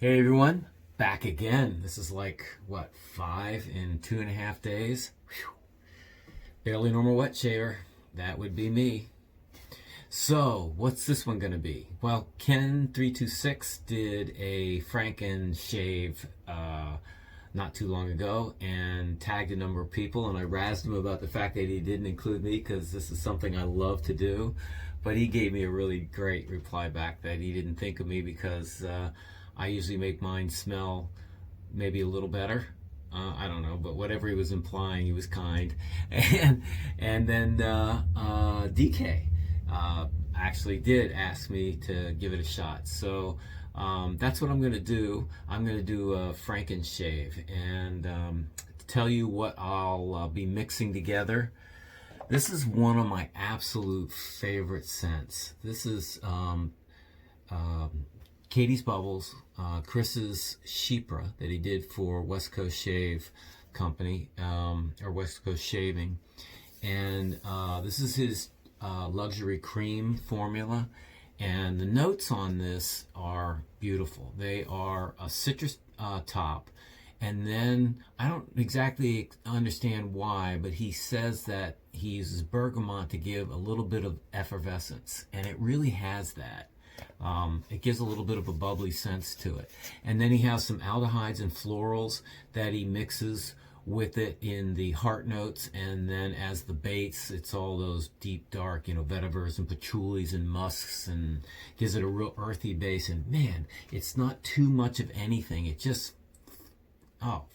Hey everyone, back again. This is like, what, 5 in 2.5 days? Whew. Barely normal wet shaver. That would be me. So, what's this one going to be? Well, Ken326 did a Frankenshave not too long ago and tagged a number of people, and I razzed him about the fact that he didn't include me because this is something I love to do. But he gave me a really great reply back that he didn't think of me because I usually make mine smell maybe a little better. I don't know, but whatever he was implying, he was kind. And then DK actually did ask me to give it a shot. So that's what I'm going to do. I'm going to do a Frankenshave and tell you what I'll be mixing together. This is one of my absolute favorite scents. This is Caties Bubbles, Chris's Chypre that he did for West Coast Shave Company, or West Coast Shaving. And this is his luxury cream formula. And the notes on this are beautiful. They are a citrus top. And then, I don't exactly understand why, but he says that he uses bergamot to give a little bit of effervescence. And it really has that. It gives a little bit of a bubbly sense to it. And then he has some aldehydes and florals that he mixes with it in the heart notes. And then as the baits, it's all those deep, dark, vetivers and patchoulis and musks, and gives it a real earthy base. And man, it's not too much of anything. It just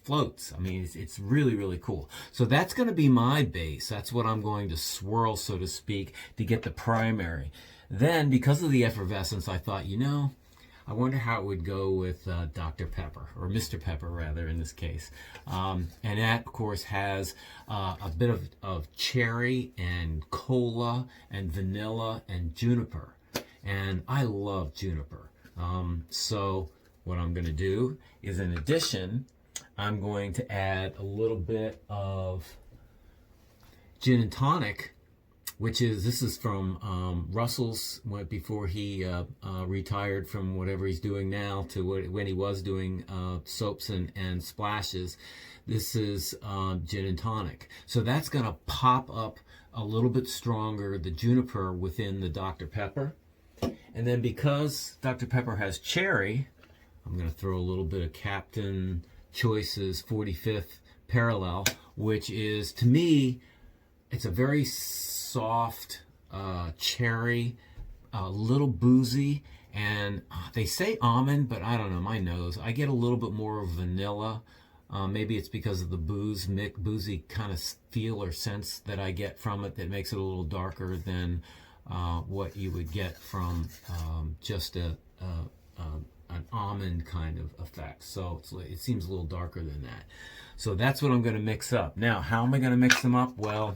floats. I mean, it's really, really cool. So that's going to be my base. That's what I'm going to swirl, so to speak, to get the primary. Then, because of the effervescence, I thought, I wonder how it would go with Dr. Pepper, or Mr. Pepper, rather, in this case. And that, of course, has a bit of cherry and cola and vanilla and juniper. And I love juniper. So what I'm going to do is, in addition, I'm going to add a little bit of gin and tonic, this is from Russell's before he retired from whatever he's doing now to when he was doing soaps and splashes. This is gin and tonic. So that's going to pop up a little bit stronger the juniper within the Dr. Pepper. And then because Dr. Pepper has cherry, I'm going to throw a little bit of Captain Choice's 45th Parallel, which is, to me, it's a very soft cherry, a little boozy, and they say almond, but I don't know, my nose. I get a little bit more of vanilla. Maybe it's because of the boozy kind of feel or sense that I get from it that makes it a little darker than what you would get from just an almond kind of effect. So it seems a little darker than that. So that's what I'm going to mix up. Now, how am I going to mix them up? Well,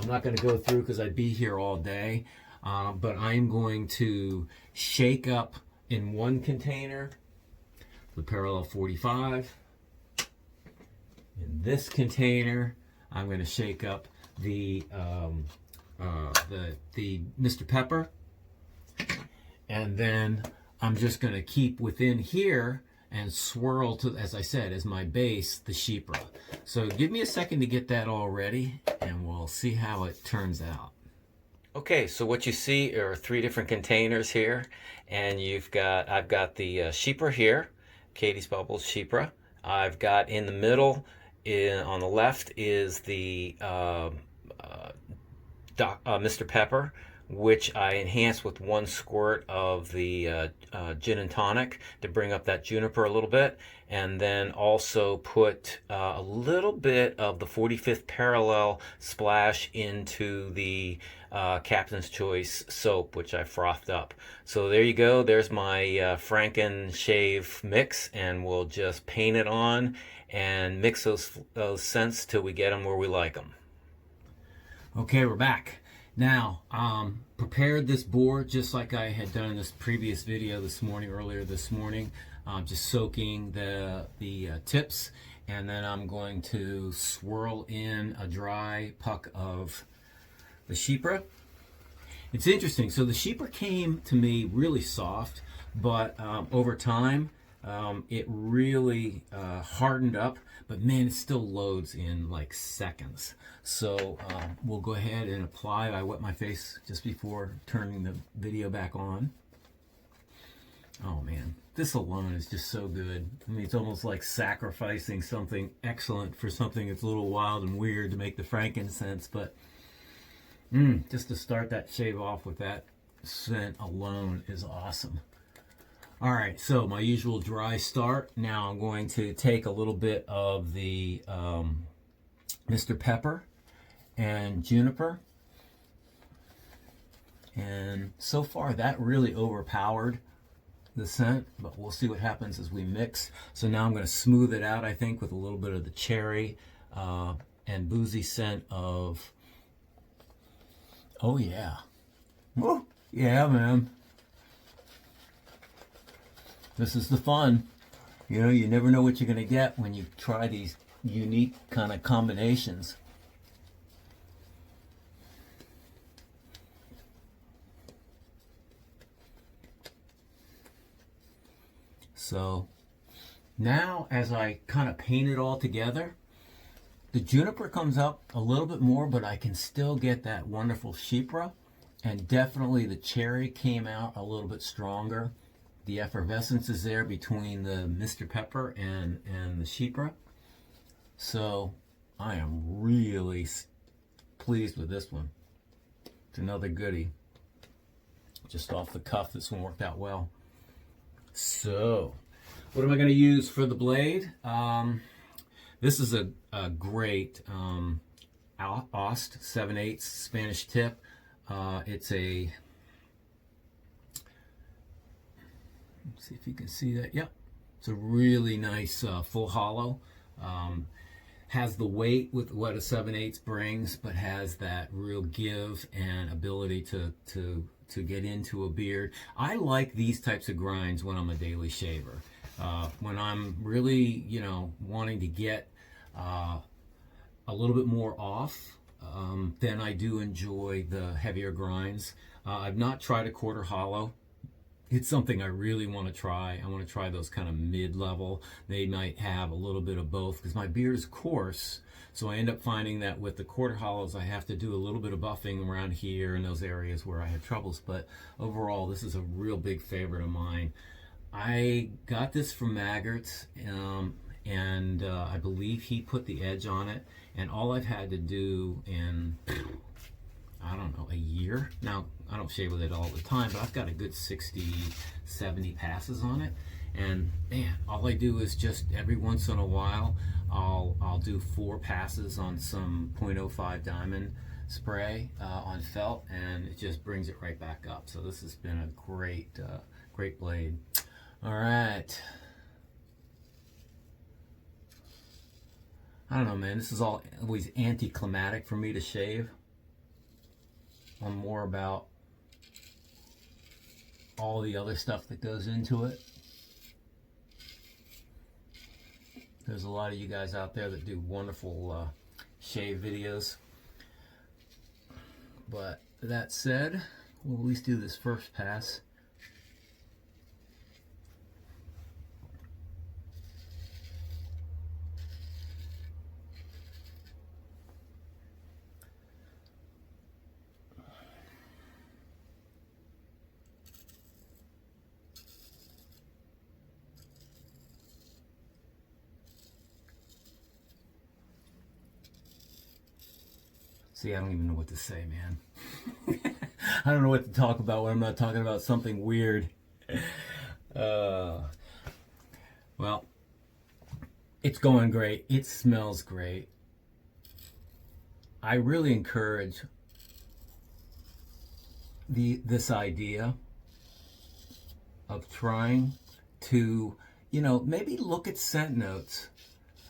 I'm not going to go through because I'd be here all day, but I'm going to shake up in one container the Parallel 45. In this container, I'm going to shake up the Mr. Pepper, and then I'm just going to keep within here and swirl to, as I said, as my base, the Chypre. So give me a second to get that all ready, and we'll see how it turns out. Okay, so what you see are 3 different containers here, and I've got the Chypre here, Caties Bubbles Chypre. I've got in the middle, on the left, is the Mr. Pepper, which I enhance with 1 squirt of the gin and tonic to bring up that juniper a little bit, and then also put a little bit of the 45th Parallel splash into the Captain's Choice soap, which I frothed up. So there you go. There's my Frankenshave mix, and we'll just paint it on and mix those scents till we get them where we like them. Okay, we're back. Now, prepared this board just like I had done in this previous video earlier this morning, just soaking the tips, and then I'm going to swirl in a dry puck of the Chypre. It's interesting, so the Chypre came to me really soft, but over time, It really hardened up, but man, it still loads in like seconds. So we'll go ahead and apply. I wet my face just before turning the video back on. Oh man, this alone is just so good. I mean, it's almost like sacrificing something excellent for something that's a little wild and weird to make the frankincense, but just to start that shave off with that scent alone is awesome. All right, so my usual dry start. Now I'm going to take a little bit of the Mr. Pepper and Juniper. And so far that really overpowered the scent, but we'll see what happens as we mix. So now I'm going to smooth it out, I think, with a little bit of the cherry and boozy scent of, oh yeah. Woo! Yeah, man. This is the fun. You know, you never know what you're going to get when you try these unique kind of combinations. So now as I kind of paint it all together, the juniper comes up a little bit more, but I can still get that wonderful Chypre, and definitely the cherry came out a little bit stronger. The effervescence is there between the Mr. Pepper and the Chypre. So I am really pleased with this one. It's another goodie. Just off the cuff, this one worked out well. So, what am I going to use for the blade? This is a great Ost 7/8 Spanish tip. It's a, let's see if you can see that. Yep, it's a really nice full hollow. Has the weight with what a 7/8 brings, but has that real give and ability to get into a beard. I like these types of grinds when I'm a daily shaver. When I'm really, you know, wanting to get a little bit more off, then I do enjoy the heavier grinds. I've not tried a quarter hollow. It's something I really want to try. I want to try those kind of mid-level. They might have a little bit of both because my beard is coarse. So I end up finding that with the quarter hollows, I have to do a little bit of buffing around here in those areas where I have troubles. But overall, this is a real big favorite of mine. I got this from Maggart's, and I believe he put the edge on it. And all I've had to do in, I don't know, a year. Now, I don't shave with it all the time, but I've got a good 60, 70 passes on it. And man, all I do is just every once in a while, I'll do 4 passes on some 0.05 diamond spray on felt, and it just brings it right back up. So this has been a great, great blade. All right. I don't know, man. This is always anticlimactic for me to shave. I'm more about all the other stuff that goes into it. There's a lot of you guys out there that do wonderful shave videos. But that said, we'll at least do this first pass. See, I don't even know what to say, man. I don't know what to talk about when I'm not talking about something weird. Well, it's going great. It smells great. I really encourage this idea of trying to, you know, maybe look at scent notes.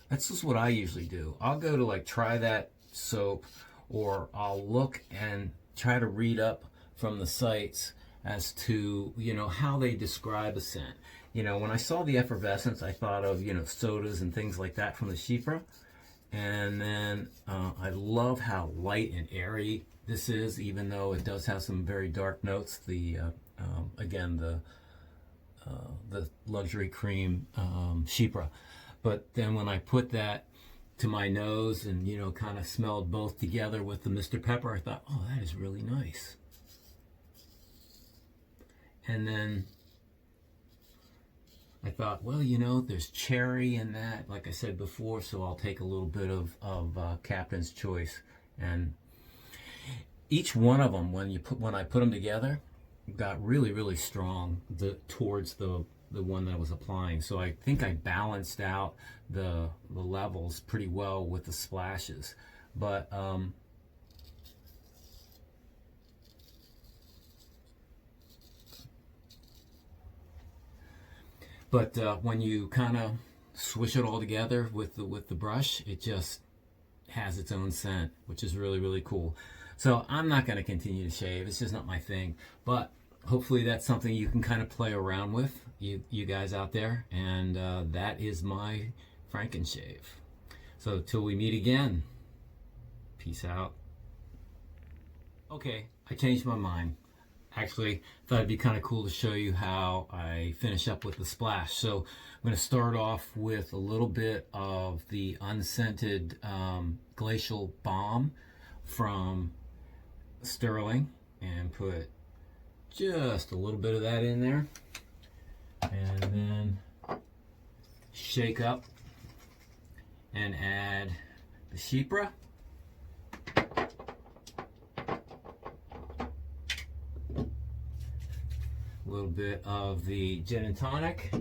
That's just what I usually do. I'll go to like try that soap, or I'll look and try to read up from the sites as to, you know, how they describe a scent. You know, when I saw the effervescence, I thought of, you know, sodas and things like that from the Chypre. And then I love how light and airy this is, even though it does have some very dark notes. The again, the the luxury cream Chypre. But then when I put that to my nose and, you know, kind of smelled both together with the Mr. Pepper, I thought, oh, that is really nice. And then I thought, well, you know, there's cherry in that, like I said before, so I'll take a little bit of Captain's Choice. And each one of them, when I put them together, got really, really strong towards the one that I was applying. So I think I balanced out the levels pretty well with the splashes. But when you kind of swish it all together with the brush, it just has its own scent, which is really, really cool. So I'm not going to continue to shave. It's just not my thing. But hopefully that's something you can kind of play around with, you guys out there. And that is my Frankenshave. So till we meet again, peace out. Okay, I changed my mind. Actually, thought it'd be kind of cool to show you how I finish up with the splash. So I'm going to start off with a little bit of the unscented glacial balm from Stirling, and put just a little bit of that in there, and then shake up and add the Chypre. A little bit of the gin and tonic,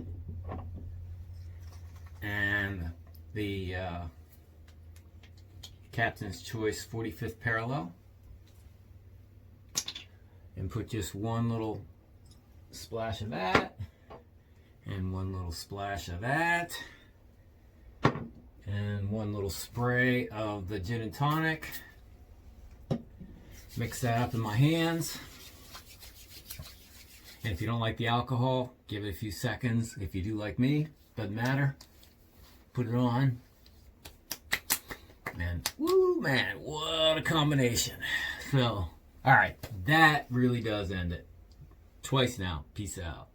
and the Captain's Choice 45th Parallel, and put just one little splash of that, and one little splash of that, and one little spray of the gin and tonic. Mix that up in my hands. And if you don't like the alcohol, give it a few seconds. If you do like me, doesn't matter. Put it on. And woo, man, what a combination. So, all right, that really does end it. Twice now. Peace out.